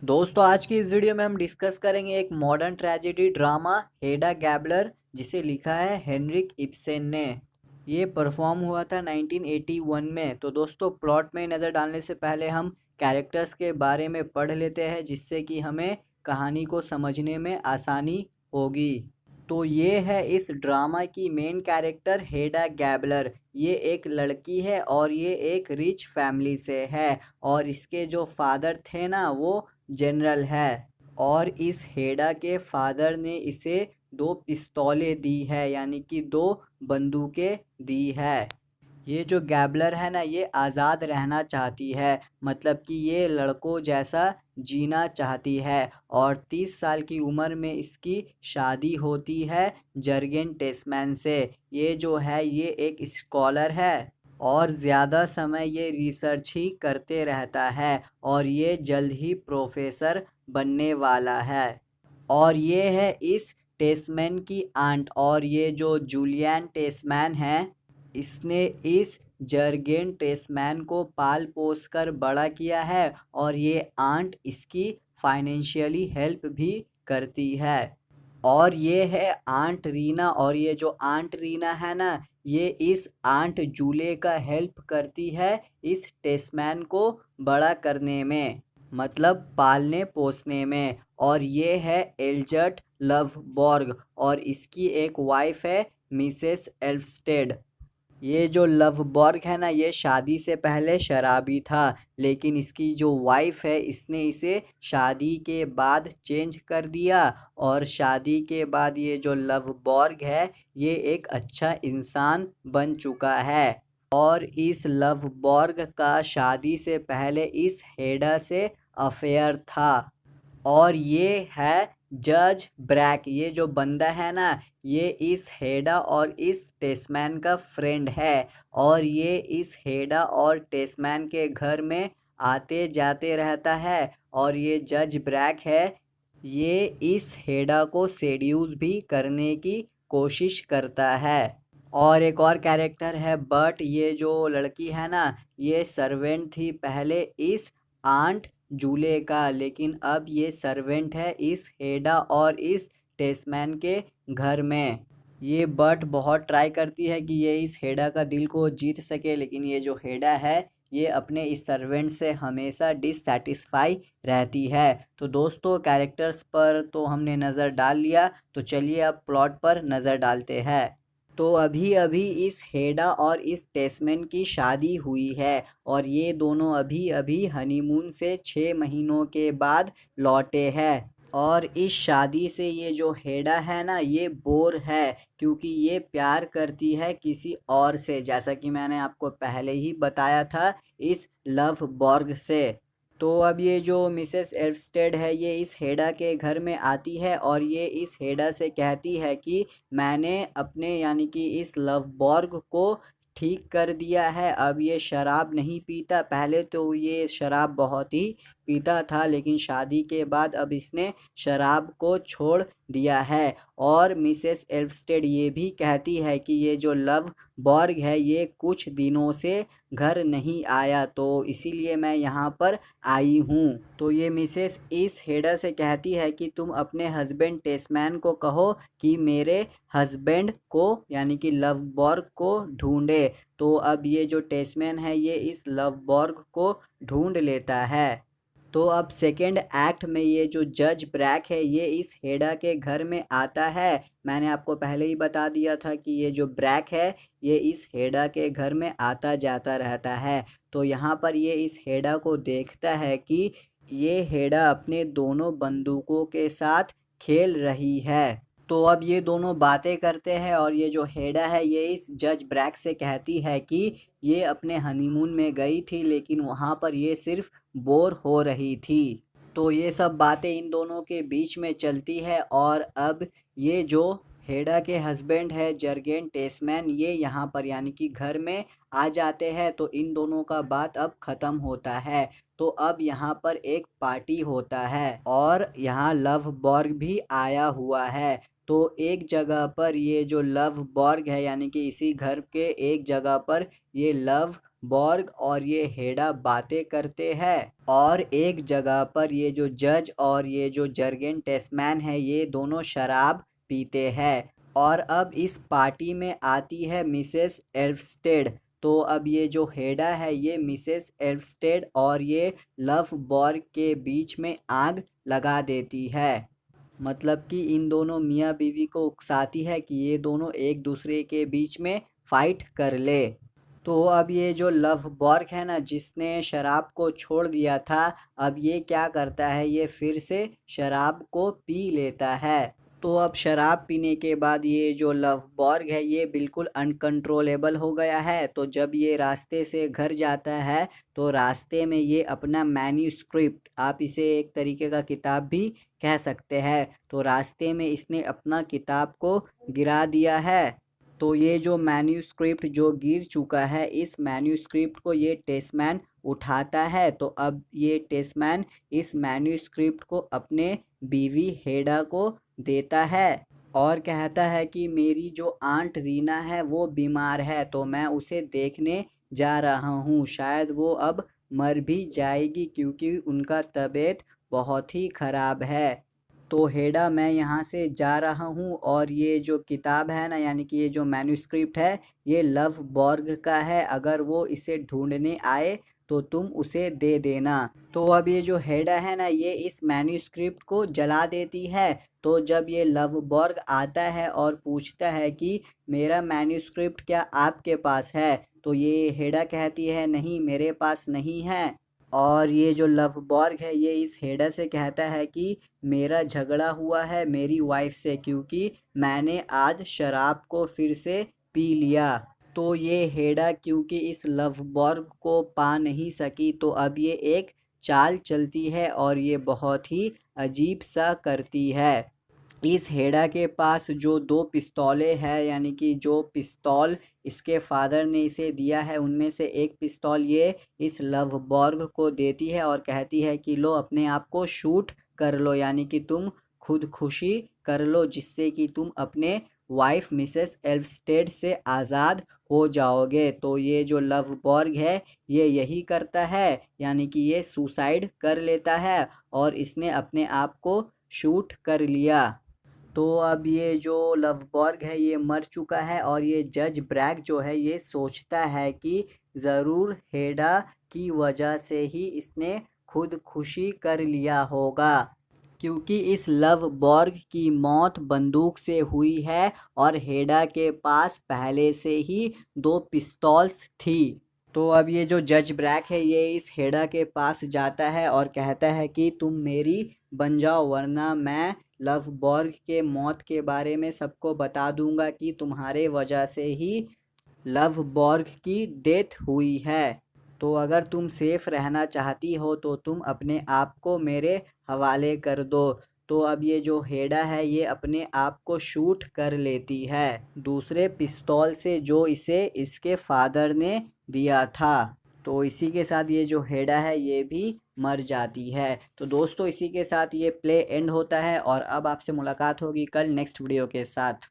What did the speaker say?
दोस्तों आज की इस वीडियो में हम डिस्कस करेंगे एक मॉडर्न ट्रेजेडी ड्रामा हेडा गैबलर, जिसे लिखा है हेनरिक इब्सेन ने। ये परफॉर्म हुआ था 1981 में। तो दोस्तों प्लॉट में नज़र डालने से पहले हम कैरेक्टर्स के बारे में पढ़ लेते हैं, जिससे कि हमें कहानी को समझने में आसानी होगी। तो ये है इस ड्रामा की मेन कैरेक्टर हेडा गैबलर। ये एक लड़की है और ये एक रिच फैमिली से है, और इसके जो फादर थे ना वो जनरल है। और इस हेडा के फादर ने इसे 2 पिस्तौलें दी है, यानी कि 2 बंदूकें दी है। ये जो गैबलर है ना, ये आज़ाद रहना चाहती है, मतलब कि ये लड़कों जैसा जीना चाहती है। और 30 साल की उम्र में इसकी शादी होती है जर्गेन टेस्मैन से। ये जो है ये एक स्कॉलर है और ज़्यादा समय ये रिसर्च ही करते रहता है, और ये जल्द ही प्रोफेसर बनने वाला है। और ये है इस टेस्मैन की आंट, और ये जो जूलियन टेस्मैन है, इसने इस जर्गेन टेस्मैन को पाल पोस कर बड़ा किया है, और ये आंट इसकी फाइनेंशियली हेल्प भी करती है। और ये है आंट रीना, और ये जो आंट रीना है ना, ये इस आंट जूले का हेल्प करती है इस टेस्मैन को बड़ा करने में, मतलब पालने पोसने में। और ये है एल्जर्ट लवबॉर्ग, और इसकी एक वाइफ है मिसेस एल्फस्टेड। ये जो लवबॉर्ग है ना, ये शादी से पहले शराबी था, लेकिन इसकी जो वाइफ है इसने इसे शादी के बाद चेंज कर दिया। और शादी के बाद ये जो लवबॉर्ग है ये एक अच्छा इंसान बन चुका है। और इस लवबॉर्ग का शादी से पहले इस हेडा से अफेयर था। और ये है जज ब्रैक। ये जो बंदा है ना, ये इस हेडा और इस टेस्मैन का फ्रेंड है, और ये इस हेडा और टेस्मैन के घर में आते जाते रहता है। और ये जज ब्रैक है, ये इस हेडा को सेड्यूस भी करने की कोशिश करता है। और एक और कैरेक्टर है बट। ये जो लड़की है ना, ये सर्वेंट थी पहले इस आंट जूले का, लेकिन अब ये सर्वेंट है इस हेडा और इस टेस्मैन के घर में। ये बट बहुत ट्राई करती है कि ये इस हेडा का दिल को जीत सके, लेकिन ये जो हेडा है ये अपने इस सर्वेंट से हमेशा डिससेटिस्फाई रहती है। तो दोस्तों कैरेक्टर्स पर तो हमने नज़र डाल लिया, तो चलिए अब प्लॉट पर नज़र डालते हैं। तो अभी अभी इस हेडा और इस टेस्मैन की शादी हुई है, और ये दोनों अभी अभी हनीमून से 6 महीनों के बाद लौटे हैं। और इस शादी से ये जो हेडा है ना, ये बोर है, क्योंकि ये प्यार करती है किसी और से, जैसा कि मैंने आपको पहले ही बताया था इस लव बॉर्ग से। तो अब ये जो मिसेस एल्फस्टेड है ये इस हेडा के घर में आती है, और ये इस हेडा से कहती है कि मैंने अपने यानी कि इस लवबॉर्ग को ठीक कर दिया है। अब ये शराब नहीं पीता। पहले तो ये शराब बहुत ही पीता था, लेकिन शादी के बाद अब इसने शराब को छोड़ दिया है। और मिसेस एल्फस्टेड ये भी कहती है कि ये जो लव बॉर्ग है ये कुछ दिनों से घर नहीं आया, तो इसीलिए मैं यहाँ पर आई हूँ। तो ये मिसेस इस हेडा से कहती है कि तुम अपने हस्बैंड टेस्मैन को कहो कि मेरे हस्बैंड को यानी कि लवबॉर्ग को ढूंढे। तो अब ये जो टेस्मैन है ये इस लवबॉर्ग को ढूंढ लेता है। तो अब सेकेंड एक्ट में ये जो जज ब्रैक है ये इस हेडा के घर में आता है। मैंने आपको पहले ही बता दिया था कि ये जो ब्रैक है ये इस हेडा के घर में आता जाता रहता है। तो यहाँ पर ये इस हेडा को देखता है कि ये हेडा अपने दोनों बंदूकों के साथ खेल रही है। तो अब ये दोनों बातें करते हैं, और ये जो हेडा है ये इस जज ब्रैक से कहती है कि ये अपने हनीमून में गई थी, लेकिन वहाँ पर ये सिर्फ बोर हो रही थी। तो ये सब बातें इन दोनों के बीच में चलती है, और अब ये जो हेडा के हस्बैंड है जर्गेन टेस्मैन, ये यहाँ पर यानी कि घर में आ जाते हैं। तो इन दोनों का बात अब ख़त्म होता है। तो अब यहाँ पर एक पार्टी होता है, और यहाँ लव बॉर्ग भी आया हुआ है। तो एक जगह पर ये जो लव बॉर्ग है यानी कि इसी घर के एक जगह पर ये लव बॉर्ग और ये हेडा बातें करते हैं और एक जगह पर ये जो जज और ये जो जर्गेन टेस्मैन है ये दोनों शराब पीते हैं। और अब इस पार्टी में आती है मिसेस एल्फस्टेड। तो अब ये जो हेडा है ये मिसेस एल्फस्टेड और ये लवबॉर्ग के बीच में आग लगा देती है। मतलब कि इन दोनों मियाँ बीवी को उकसाती है कि ये दोनों एक दूसरे के बीच में फाइट कर ले। तो अब ये जो लवबॉर्ग है ना, जिसने शराब को छोड़ दिया था, अब ये क्या करता है, ये फिर से शराब को पी लेता है। तो अब शराब पीने के बाद ये जो लवबॉर्ग है ये बिल्कुल अनकंट्रोलेबल हो गया है। तो जब ये रास्ते से घर जाता है तो रास्ते में ये अपना मैन्यूस्क्रिप्ट, आप इसे एक तरीके का किताब भी कह सकते हैं, तो रास्ते में इसने अपना किताब को गिरा दिया है। तो ये जो मैन्यूस्क्रिप्ट जो गिर चुका है, इस मैन्यूस्क्रिप्ट को ये टेस्मैन उठाता है। तो अब ये टेस्मैन इस मैन्यूस्क्रिप्ट को अपने बीवी हेडा को देता है और कहता है कि मेरी जो आंट रीना है वो बीमार है, तो मैं उसे देखने जा रहा हूँ। शायद वो अब मर भी जाएगी क्योंकि उनका तबीयत बहुत ही ख़राब है। तो हेडा मैं यहाँ से जा रहा हूँ और ये जो किताब है ना, यानी कि ये जो मैन्यूस्क्रिप्ट है ये लवबॉर्ग का है, अगर वो इसे ढूंढने आए तो तुम उसे दे देना। तो अब ये जो हेडा है ना ये इस मैन्यूस्क्रिप्ट को जला देती है। तो जब ये लवबॉर्ग आता है और पूछता है कि मेरा मैन्यूस्क्रिप्ट क्या आपके पास है, तो ये हेडा कहती है नहीं मेरे पास नहीं है। और ये जो लवबॉर्ग है ये इस हेडा से कहता है कि मेरा झगड़ा हुआ है मेरी वाइफ से क्योंकि मैंने आज शराब को फिर से पी लिया। तो ये हेडा क्योंकि इस लवबॉर्ग को पा नहीं सकी, तो अब ये एक चाल चलती है और ये बहुत ही अजीब सा करती है। इस हेडा के पास जो 2 पिस्तौलें हैं, यानी कि जो पिस्तौल इसके फादर ने इसे दिया है उनमें से एक पिस्तौल ये इस लवबॉर्ग को देती है और कहती है कि लो अपने आप को शूट कर लो, यानी कि तुम खुदकुशी कर लो जिससे कि तुम अपने वाइफ मिसेस एल्फस्टेड से आज़ाद हो जाओगे। तो ये जो लवबॉर्ग है ये यही करता है, यानी कि ये सुसाइड कर लेता है और इसने अपने आप को शूट कर लिया। तो अब ये जो लवबॉर्ग है ये मर चुका है और ये जज ब्रैग जो है ये सोचता है कि ज़रूर हेडा की वजह से ही इसने खुदकुशी कर लिया होगा, क्योंकि इस लवबॉर्ग की मौत बंदूक से हुई है और हेडा के पास पहले से ही 2 पिस्तौल्स थी। तो अब ये जो जज ब्रैक है ये इस हेडा के पास जाता है और कहता है कि तुम मेरी बन जाओ, वरना मैं लवबॉर्ग के मौत के बारे में सबको बता दूंगा कि तुम्हारे वजह से ही लवबॉर्ग की डेथ हुई है। तो अगर तुम सेफ रहना चाहती हो तो तुम अपने आप को मेरे हवाले कर दो। तो अब ये जो हेडा है ये अपने आप को शूट कर लेती है दूसरे पिस्तौल से जो इसे इसके फादर ने दिया था। तो इसी के साथ ये जो हेडा है ये भी मर जाती है। तो दोस्तों इसी के साथ ये प्ले एंड होता है और अब आपसे मुलाकात होगी कल नेक्स्ट वीडियो के साथ।